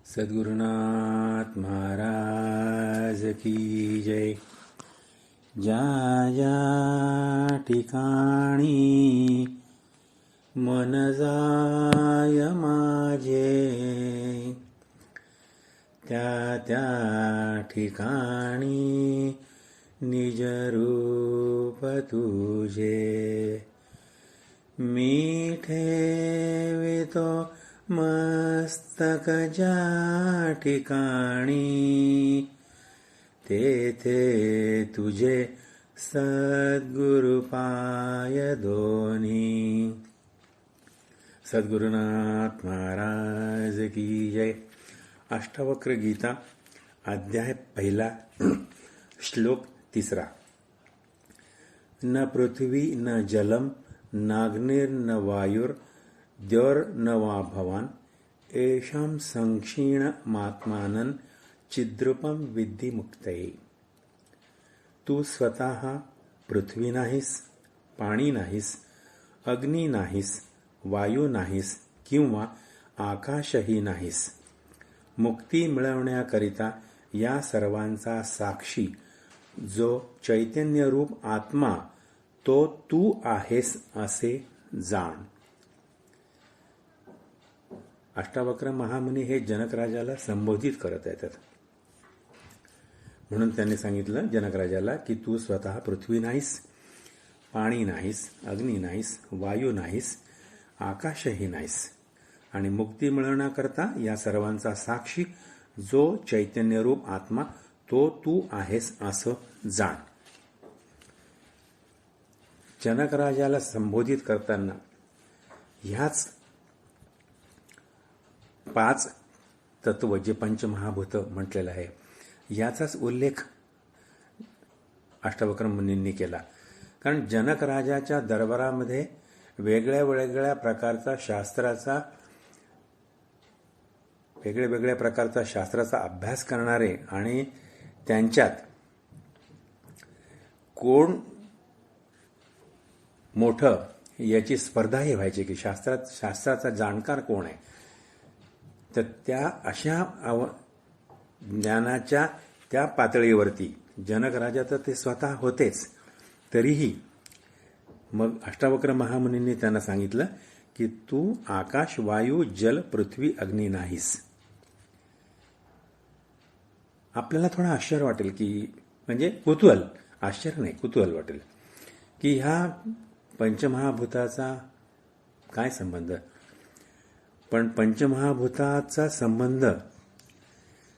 सद्गुरुनाथ महाराज की जय. ज्या ज्या ठिकाणी मन जाय माझे, त्या त्या ठिकाणी निज रूप तुझे. मी ठेवितो मस्तक ज्या ठिकाणी, तेथे तुझे सद्गुरु पाय दोन्ही. सद्गुरुनाथ महाराज की जय. अष्टावक्र गीता अध्याय 1, श्लोक 3. न पृथ्वी न जलम नाग्निर्न वायुर द्यौर्न वा भवान, येषां संक्षीणमात्मानं चिद्रूपं विद्धि मुक्तये. तू स्वतः पृथ्वी नाहीस, पाणी नाहीस, अग्नी नाहीस, वायू नाहीस किंवा आकाशही नाहीस. मुक्ती मिळवण्याकरिता या सर्वांचा साक्षी जो चैतन्यरूप आत्मा, तो तू आहेस असे जाण. अष्टावक्र महामुनी हे जनकराजाला संबोधित करत आहेत. म्हणून त्यांनी सांगितलं जनकराजाला की तू स्वतः पृथ्वी नाहीस, पाणी नाहीस, अग्नी नाहीस, वायू नाहीस, आकाशही नाहीस, आणि मुक्ती मिळवण्याकरता या सर्वांचा साक्षी जो चैतन्यरूप आत्मा, तो तू आहेस असं जाण. जनकराजाला संबोधित करताना ह्याच 5 तत्व जे पंचमहाभूत म्हटलेलं आहे, याचाच उल्लेख अष्टावक्र मुनींनी केला. कारण जनकराजाच्या दरबारामध्ये वेगळ्या वेगळ्या प्रकारचा शास्त्राचा अभ्यास करणारे आणि त्यांच्यात कोण मोठं याची स्पर्धाही व्हायची की शास्त्राचा जाणकार कोण आहे. तर त्या अशा ज्ञानाच्या त्या पातळीवरती जनकराजा तर ते स्वतः होतेच, तरीही मग अष्टावक्र महामुनींनी त्यांना सांगितलं की तू आकाश, वायू, जल, पृथ्वी, अग्नी नाहीस. आपल्याला थोडं आश्चर्य वाटेल की, म्हणजे कुतूहल, आश्चर्य नाही कुतूहल वाटेल की ह्या पंचमहाभूताचा काय संबंध. पण पंचमहाभूताचा संबंध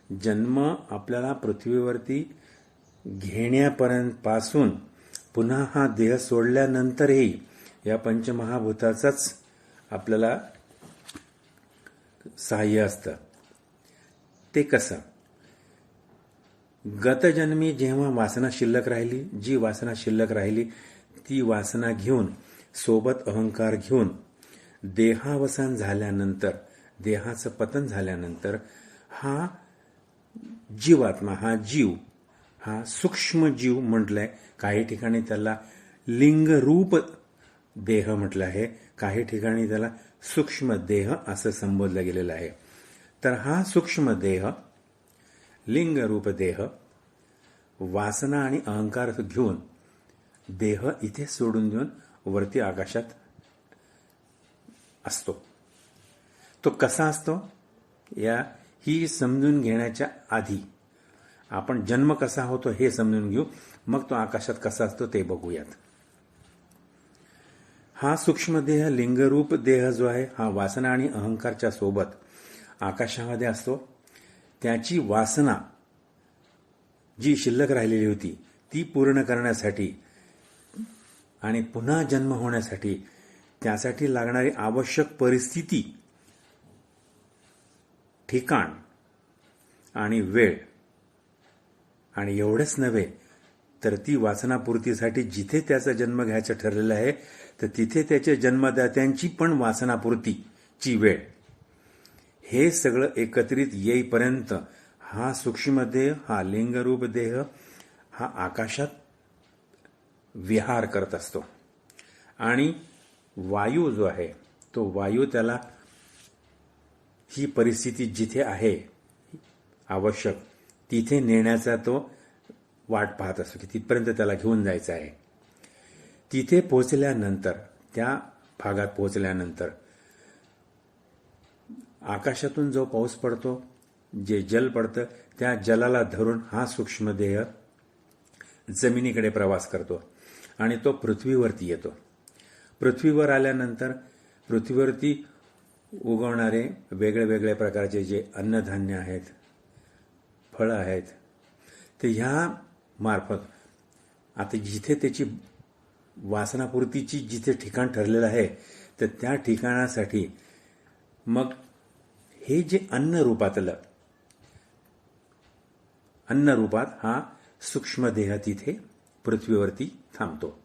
जन्म आपल्याला पृथ्वीवरती घेण्यापर्यंत पासून पुन्हा हा देह सोडल्यानंतरही या पंचमहाभूताचाच आपल्याला सहाय्य असतं. ते कसं? गतजन्मी जेव्हा वासना शिल्लक राहिली, जी वासना शिल्लक राहिली ती वासना घेऊन, सोबत अहंकार घेऊन देहावसान झाल्यानंतर, देहाचं पतन झाल्यानंतर हा जीवात्मा, हा जीव, हा सूक्ष्म जीव म्हटलंय. काही ठिकाणी त्याला लिंगरूप देह म्हटलं आहे, काही ठिकाणी त्याला सूक्ष्म देह असं संबोधलं गेलेलं आहे. तर हा सूक्ष्म देह, लिंगरूप देह, वासना आणि अहंकार घेऊन देह इथे सोडून देऊन वरती आकाशात असतो. तो कसा असतो ही समजून घेण्याच्या आधी आपण जन्म कसा होतो हे समजून घेऊ, मग तो आकाशात कसा असतो ते बघूयात. हा सूक्ष्मदेह, लिंगरूप देह जो आहे, हा वासना आणि अहंकारच्या सोबत आकाशामध्ये असतो. त्याची वासना जी शिल्लक राहिलेली होती ती पूर्ण करण्यासाठी आणि पुन्हा जन्म होण्यासाठी त्यासाठी लागणारी आवश्यक परिस्थिती, ठिकाण आणि वेळ, आणि एवढंच नव्हे तर ती वासनापूर्तीसाठी जिथे त्याचा जन्म घ्यायचा ठरलेला आहे तर तिथे त्याच्या जन्मदात्यांची पण वासनापूर्तीची वेळ, हे सगळं एकत्रित येईपर्यंत हा सूक्ष्मदेह, हा लिंगरूप देह हा आकाशात विहार करत असतो. आणि वायू जो आहे तो वायू त्याला ही परिस्थिती जिथे आहे आवश्यक तिथे नेण्याचा तो वाट पाहत असतो की तिथपर्यंत त्याला घेऊन जायचं आहे. तिथे पोहोचल्यानंतर, त्या भागात पोहोचल्यानंतर आकाशातून जो पाऊस पडतो, जे जल पडतं, त्या जलाला धरून हा सूक्ष्मदेह जमिनीकडे प्रवास करतो आणि तो पृथ्वीवरती येतो. पृथ्वीवर आल्यानंतर पृथ्वीवरती उगवणारे वेगळे वेगळे प्रकारचे जे अन्नधान्य आहेत, फळं आहेत, ते ह्या मार्फत आता जिथे त्याची वासनापूर्तीची जिथे ठिकाण ठरलेलं आहे, तर त्या ठिकाणासाठी मग हे जे अन्न रूपात हा सूक्ष्मदेह तिथे पृथ्वीवरती थांबतो.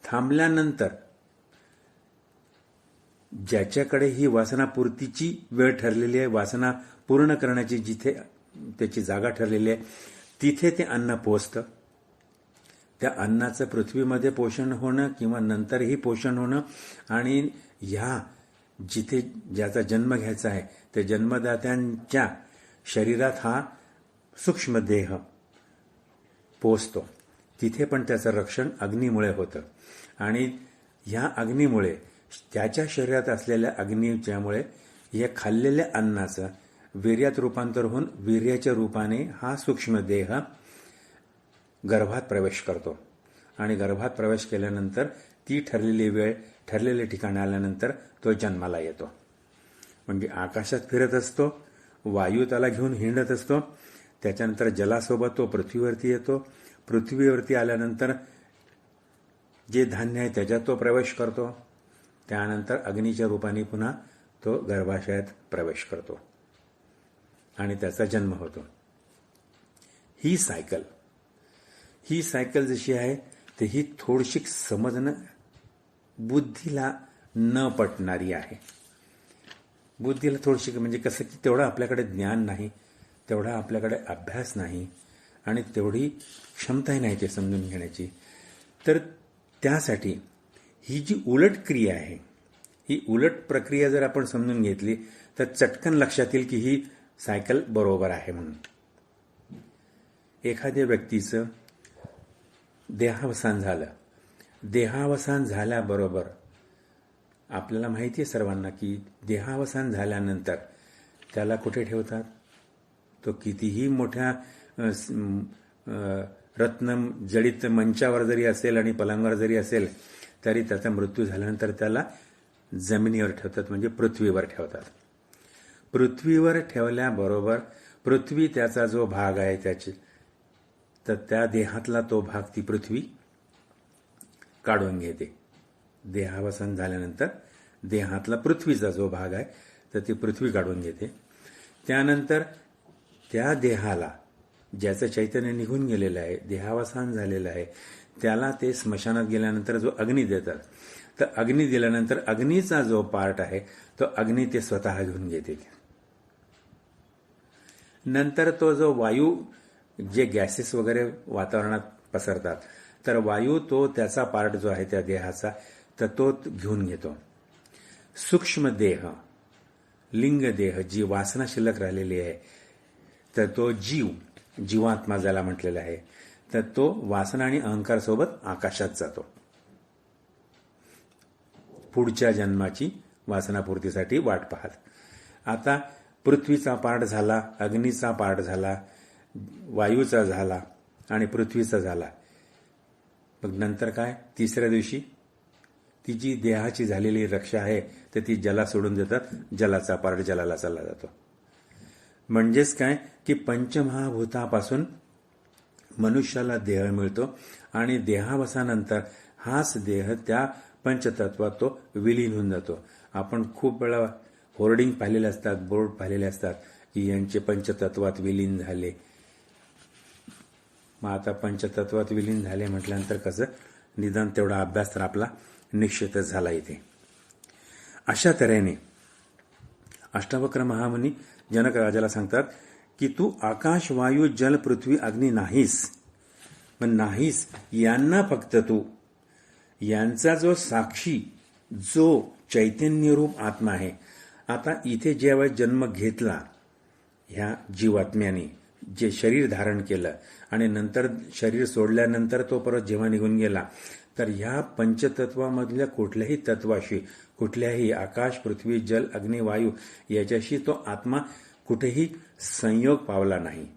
थांबल्यानंतर ज्याच्याकडे ही वासनापूर्तीची वेळ ठरलेली आहे, वासना पूर्ण करण्याची जिथे त्याची जागा ठरलेली आहे, तिथे ते अन्न पोचतं. त्या अन्नाचं पृथ्वीमध्ये पोषण होणं किंवा नंतरही पोषण होणं आणि ह्या जिथे ज्याचा जन्म घ्यायचा आहे त्या जन्मदात्यांच्या शरीरात हा सूक्ष्मदेह पोचतो. तिथे पण त्याचं रक्षण अग्नीमुळे होतं आणि ह्या अग्नीमुळे, त्याच्या शरीरात असलेल्या अग्नीच्यामुळे या खाल्लेल्या अन्नाचं वीर्यात रूपांतर होऊन वीर्याच्या रूपाने हा सूक्ष्मदेह गर्भात प्रवेश करतो आणि गर्भात प्रवेश केल्यानंतर ती ठरलेली वेळ ठरलेल्या ठिकाणी आल्यानंतर तो जन्माला येतो. म्हणजे आकाशात फिरत असतो, वायू त्याला घेऊन हिंडत असतो, त्याच्यानंतर जलासोबत तो पृथ्वीवरती येतो. पृथ्वीवरती आल्यानंतर जे धान्य आहे त्याच्यात तो प्रवेश करतो. त्यानंतर अग्नीच्या रूपाने पुन्हा तो गर्भाशयात प्रवेश करतो आणि त्याचा जन्म होतो. ही सायकल जशी आहे ते ही थोडीशी समजणं बुद्धीला न पटणारी आहे. बुद्धीला थोडीशी म्हणजे कसं की तेवढं आपल्याकडे ज्ञान नाही, तेवढा आपल्याकडे अभ्यास नाही आणि तेवढी क्षमताही नाही ते समजून घेण्याची. तर त्यासाठी ही जी उलट क्रिया आहे, ही उलट प्रक्रिया जर आपण समजून घेतली तर चटकन लक्षात येईल की ही सायकल बरोबर आहे म्हणून. एखाद्या व्यक्तीचं देहावसान झालं, देहावसान झाल्याबरोबर आपल्याला माहिती आहे सर्वांना की देहावसान झाल्यानंतर त्याला कुठे ठेवतात? तो कितीही मोठ्या रत्न जडित मंचावर जरी असेल आणि पलंगावर जरी असेल तरी त्याचा मृत्यू झाल्यानंतर त्याला जमिनीवर ठेवतात, म्हणजे पृथ्वीवर ठेवतात. पृथ्वीवर ठेवल्याबरोबर पृथ्वी त्याचा जो भाग आहे त्याची, तर त्या देहातला तो भाग ती पृथ्वी काढून घेते. देहावसान झाल्यानंतर देहातला पृथ्वीचा जो भाग आहे तर ती पृथ्वी काढून घेते. त्यानंतर त्या देहाला ज्याचं चैतन्य निघून गेलेलं आहे, देहावसान झालेलं आहे, त्याला ते स्मशानात गेल्यानंतर जो अग्नी देतात, तर अग्नी दिल्यानंतर अग्नीचा जो पार्ट आहे तो अग्नी ते स्वतः घेऊन घेते. नंतर तो जो वायू, जे गॅसेस वगैरे वातावरणात पसरतात, तर वायू तो त्याचा पार्ट जो आहे त्या देहाचा तर तो घेऊन घेतो. सूक्ष्मदेह, लिंगदेह, जी वासना शिल्लक राहिलेली आहे, तर तो जीवात्मा ज्याला म्हटलेला आहे, तर तो वासना आणि अहंकार सोबत आकाशात जातो पुढच्या जन्माची वासनापूर्तीसाठी वाट पाहत. आता पृथ्वीचा पार्ट झाला, अग्नीचा पार्ट झाला, वायूचा झाला आणि पृथ्वीचा झाला. मग नंतर काय? तिसऱ्या दिवशी ती जी देहाची झालेली रक्षा आहे तर ती जला सोडून देतात, जलाचा पार्ट जलाला चालला जातो. म्हणजेच काय की पंचमहाभूतापासून मनुष्याला देह मिळतो आणि देहावसानंतर हाच देह त्या पंचतत्वात तो विलीन होऊन जातो. आपण खूप वेळा होर्डिंग पाहिलेले असतात, बोर्ड पाहिलेले असतात की यांचे पंचतत्वात विलीन झाले. मग आता पंचतत्वात विलीन झाले म्हटल्यानंतर कसं निदान तेवढा अभ्यास तर आपला निश्चितच झाला इथे. अशा तऱ्हेने अष्टावक्र महामुनी जनक राजाला सांगतात की तू आकाश, वायू, जल, पृथ्वी, अग्नी नाहीस. पण नाहीस यांना फक्त तू, यांचा जो साक्षी, जो चैतन्यरूप आत्मा आहे. आता इथे ज्यावेळेस जन्म घेतला, ह्या जीवात्म्याने जे शरीर धारण केलं आणि नंतर शरीर सोडल्यानंतर तो परत जेव्हा निघून गेला, तर ह्या पंचतत्वामधल्या कुठल्याही तत्वाशी, कुठल्याही आकाश, पृथ्वी, जल, अग्नी, वायू याच्याशी तो आत्मा कुठेही संयोग पावला नाही.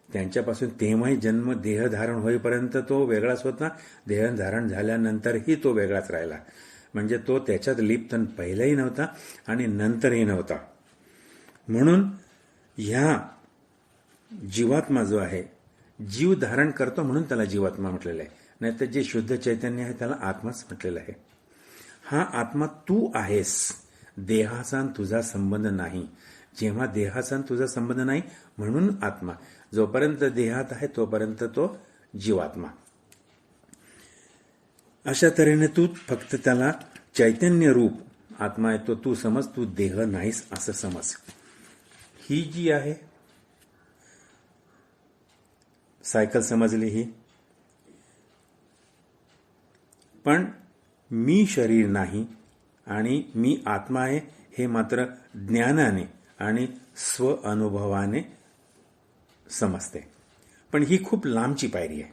त्यांच्यापासून तेव्हाही जन्म देह धारण होईपर्यंत तो वेगळाच होता, देह धारण झाल्यानंतरही तो वेगळाच राहिला. म्हणजे तो त्याच्यात लिप्त पहिलाही नव्हता आणि नंतरही नव्हता. म्हणून ह्या जीवात्मा जो आहे, जीव धारण करतो म्हणून त्याला जीवात्मा म्हटलेलं आहे. नाहीतर जे शुद्ध चैतन्य आहे त्याला आत्माच म्हटलेलं आहे. हा आत्मा तू आहेस, देहाचा तुझा संबंध नाही. जेव्हा देहाचा तुझा संबंध नाही म्हणून आत्मा. जोपर्यंत देहात आहे तोपर्यंत तो जीवात्मा. अशा तऱ्हेने तू फक्त त्याला चैतन्य रूप आत्मा आहे तो तू समज, तू देह नाहीस असं समज. ही जी आहे सायकल समजली ही. पण मी शरीर नाही आणि मी आत्मा आहे हे मात्र ज्ञानाने आणि स्व अनुभवाने समजते. पण ही खूप लांबची पायरी आहे.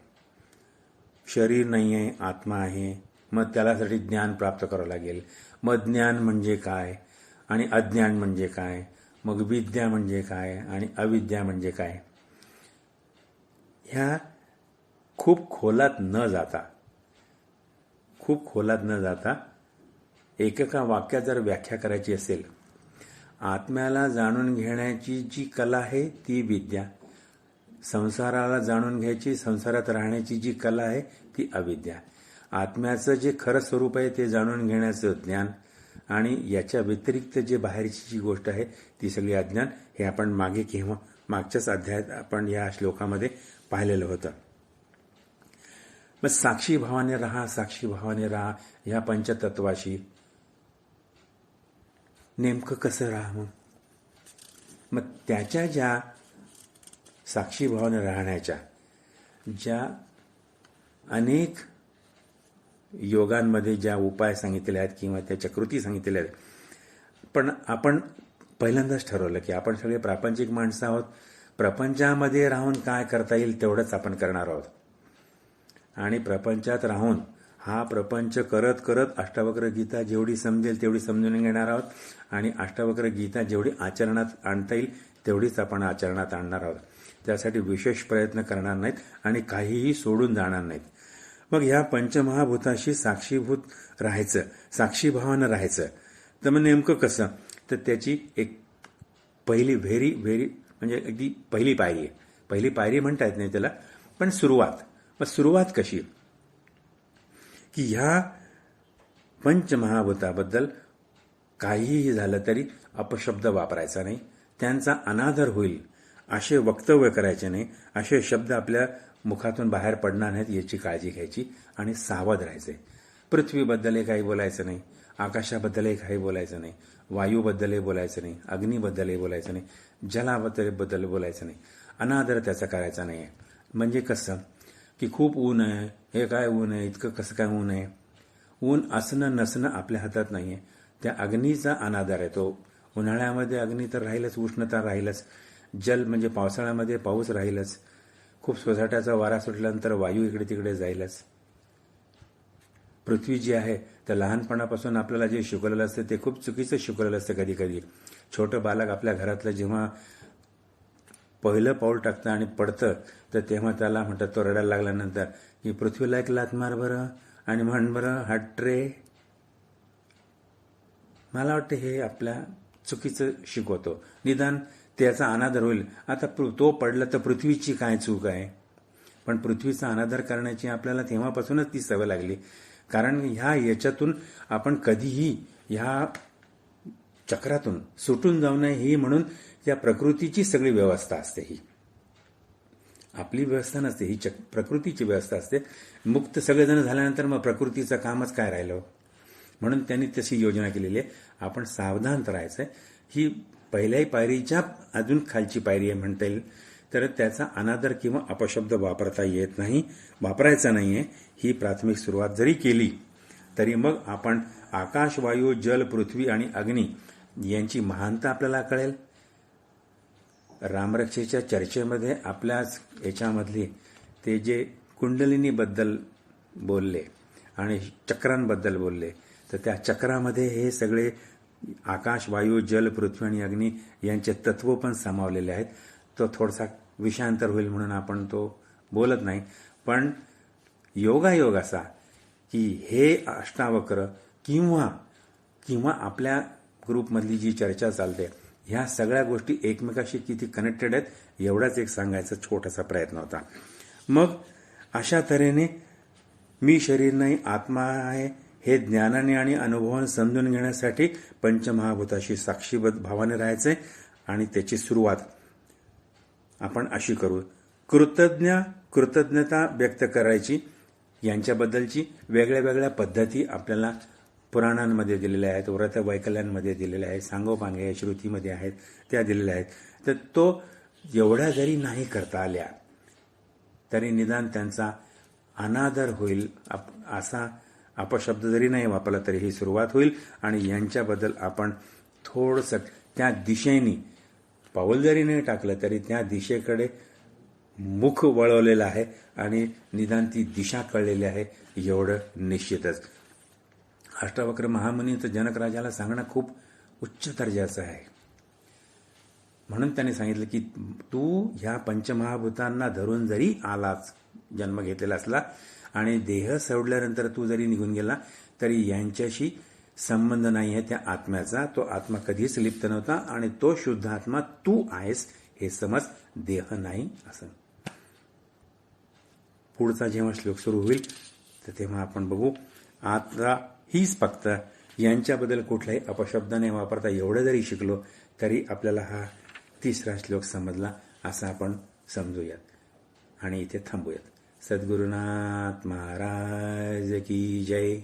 शरीर नाही आहे, आत्मा आहे, मग त्यासाठी ज्ञान प्राप्त करावं लागेल. मग ज्ञान म्हणजे काय आणि अज्ञान म्हणजे काय, मग विद्या म्हणजे काय आणि अविद्या म्हणजे काय, ह्या खूप खोलात न जाता एकेका वाक्यात जर व्याख्या करायची असेल, आत्म्याला जाणून घेण्याची जी कला आहे ती विद्या, संसाराला जाणून घ्यायची, संसारात राहण्याची जी कला आहे ती अविद्या, आत्म्याचं जे खरं स्वरूप आहे ते जाणून घेण्याचं ज्ञान, आणि याच्या व्यतिरिक्त जे बाहेरची जी गोष्ट आहे ती सगळी अज्ञान. हे आपण मागच्याच अध्यायात आपण या श्लोकामध्ये पाहिलेलं होतं. मग साक्षी भावाने राहा ह्या पंचतत्वाशी नेमकं कसं राहा. मग त्याच्या ज्या साक्षी भावाने राहण्याच्या ज्या अनेक योगांमध्ये ज्या उपाय सांगितले आहेत किंवा त्याच्या कृती सांगितलेल्या आहेत, पण आपण पहिल्यांदाच ठरवलं की आपण सगळे प्रापंचिक माणसं आहोत. प्रपंचामध्ये राहून काय करता येईल तेवढंच आपण करणार आहोत. आणि प्रपंचात राहून हा प्रपंच करत करत अष्टावक्र गीता जेवढी समजेल तेवढी समजून घेणार आहोत. आणि अष्टावक्र गीता जेवढी आचरणात आणता येईल तेवढीच आपण आचरणात आणणार आहोत. त्यासाठी विशेष प्रयत्न करणार नाहीत आणि काहीही सोडून जाणार नाहीत. मग ह्या पंचमहाभूताशी साक्षीभूत राहायचं, साक्षीभावानं राहायचं. तर मग नेमकं कसं, तर त्याची एक पहिली व्हेरी म्हणजे अगदी पहिली पायरी आहे. पहिली पायरी म्हणता येत नाही त्याला, पण सुरुवात. मग सुरुवात कशी की ह्या पंचमहाभूताबद्दल काहीही झालं तरी अपशब्द वापरायचा नाही, त्यांचा अनादर होईल असे वक्तव्य करायचे नाही, असे शब्द आपल्या मुखातून बाहेर पडणार नाहीत याची काळजी घ्यायची आणि सावध राहायचे. पृथ्वीबद्दलही काही बोलायचं नाही, आकाशाबद्दलही काही बोलायचं नाही, वायूबद्दलही बोलायचं नाही, अग्नीबद्दलही बोलायचं नाही, जलाबद्दल बोलायचं नाही, अनादर त्याचा करायचा नाही. म्हणजे कसं की खूप ऊन आहे, हे काय ऊन आहे, इतकं कसं काय ऊन आहे. ऊन असणं नसणं आपल्या हातात नाही आहे. त्या अग्नीचा अनादर आहे. तो उन्हाळ्यामध्ये अग्नी तर राहीलच, उष्णता राहीलच, जल म्हणजे पावसाळ्यामध्ये पाऊस राहीलच, खूप सोसाट्याचा वारा सुटल्यानंतर वायू इकडे तिकडे जाईलच. पृथ्वी जी आहे तर लहानपणापासून आपल्याला जे शिकवलेलं असतं ते खूप चुकीचं शिकवलेलं असतं. कधी कधी छोटं बालक आपल्या घरातलं जेव्हा पहिलं पाऊल टाकतं आणि पडतं तर तेव्हा त्याला म्हणतात, तो रडायला लागल्यानंतर की पृथ्वीला एक लाथ मार बरं आणि म्हण बरं हट रे. मला वाटतं हे आपल्या चुकीचं शिकवतो. निदान त्याचा अनादर होईल. आता तो पडला तर पृथ्वीची काय चूक आहे. पण पृथ्वीचा अनादर करण्याची आपल्याला तेव्हापासूनच ती सवय लागली. कारण याच्यातून आपण कधीही ह्या चक्रातून सुटून जाऊ नये ही म्हणून या प्रकृतीची सगळी व्यवस्था असते. ही आपली व्यवस्था नसते, ही प्रकृतीची व्यवस्था असते. मुक्त सगळेजण झाल्यानंतर मग प्रकृतीचं कामच काय राहिलं. म्हणून त्यांनी तशी योजना केलेली आहे. आपण सावधान राहायचंय. ही पहिल्याही पायरीच्या अजून खालची पायरी आहे म्हणता येईल. तर त्याचा अनादर किंवा अपशब्द वापरता येत नाही, वापरायचा नाहीये. ही प्राथमिक सुरुवात जरी केली तरी मग आपण आकाश, वायू, जल, पृथ्वी आणि अग्नी यांची महानता आपल्याला कळेल. रामरक्षेच्या चर्चेमध्ये आपल्याच याच्यामधली ते जे कुंडलिनीबद्दल बोलले आणि चक्रांबद्दल बोलले, तर त्या चक्रामध्ये हे सगळे आकाश, वायू, जल, पृथ्वी आणि अग्नी यांचे तत्व पण सामावलेले आहेत. तो थोडासा विषयांतर होईल म्हणून आपण तो बोलत नाही. पण योगायोग असा की हे अष्टावक्र किंवा आपल्या ग्रुपमधली जी चर्चा चालते, ह्या सगळ्या गोष्टी एकमेकाशी किती कनेक्टेड आहेत एवढाच एक सांगायचा छोटासा प्रयत्न होता. मग अशा तऱ्हेने मी शरीर नाही, आत्मा आहे हे ज्ञानाने आणि अनुभवाने समजून घेण्यासाठी पंचमहाभूताशी साक्षीबद्ध भावाने राहायचे. आणि त्याची सुरुवात आपण अशी करू. कृतज्ञता व्यक्त करायची. यांच्याबद्दलची वेगळ्या वेगळ्या पद्धती आपल्याला पुराणांमध्ये दिलेल्या आहेत, व्रतवैकल्यांमध्ये दिलेल्या आहेत, सांगोपांगे श्रुतीमध्ये आहेत, त्या दिलेल्या आहेत. तर तो एवढ्या जरी नाही करता आल्या तरी निदान त्यांचा अनादर होईल, असा अपशब्द जरी नाही वापरला तरी ही सुरुवात होईल. आणि यांच्याबद्दल आपण थोडंसं त्या दिशेने पाऊल जरी नाही टाकलं तरी त्या दिशेकडे मुख वळवलेलं आहे आणि निदान ती दिशा कळलेली आहे एवढं निश्चितच. अष्टावक्र महामुनी तर जनकराजाला सांगणं खूप उच्च दर्जाचं आहे. म्हणून त्याने सांगितलं की तू ह्या पंचमहाभूतांना धरून जरी आलाच, जन्म घेतलेला असला आणि देह सोडल्यानंतर तू जरी निघून गेला तरी यांच्याशी संबंध नाही आहे त्या आत्म्याचा. तो आत्मा कधीच लिप्त नव्हता आणि तो शुद्ध आत्मा तू आहेस हे समज, देह नाही असं. पुढचा जेव्हा श्लोक सुरू होईल तर तेव्हा आपण बघू. आता हीच फक्त यांच्याबद्दल कुठलाही अपशब्द नाही वापरता एवढं जरी शिकलो तरी आपल्याला हा तिसरा श्लोक समजला असं आपण समजूयात आणि इथे थांबूयात. सद्गुरुनाथ महाराज की जय.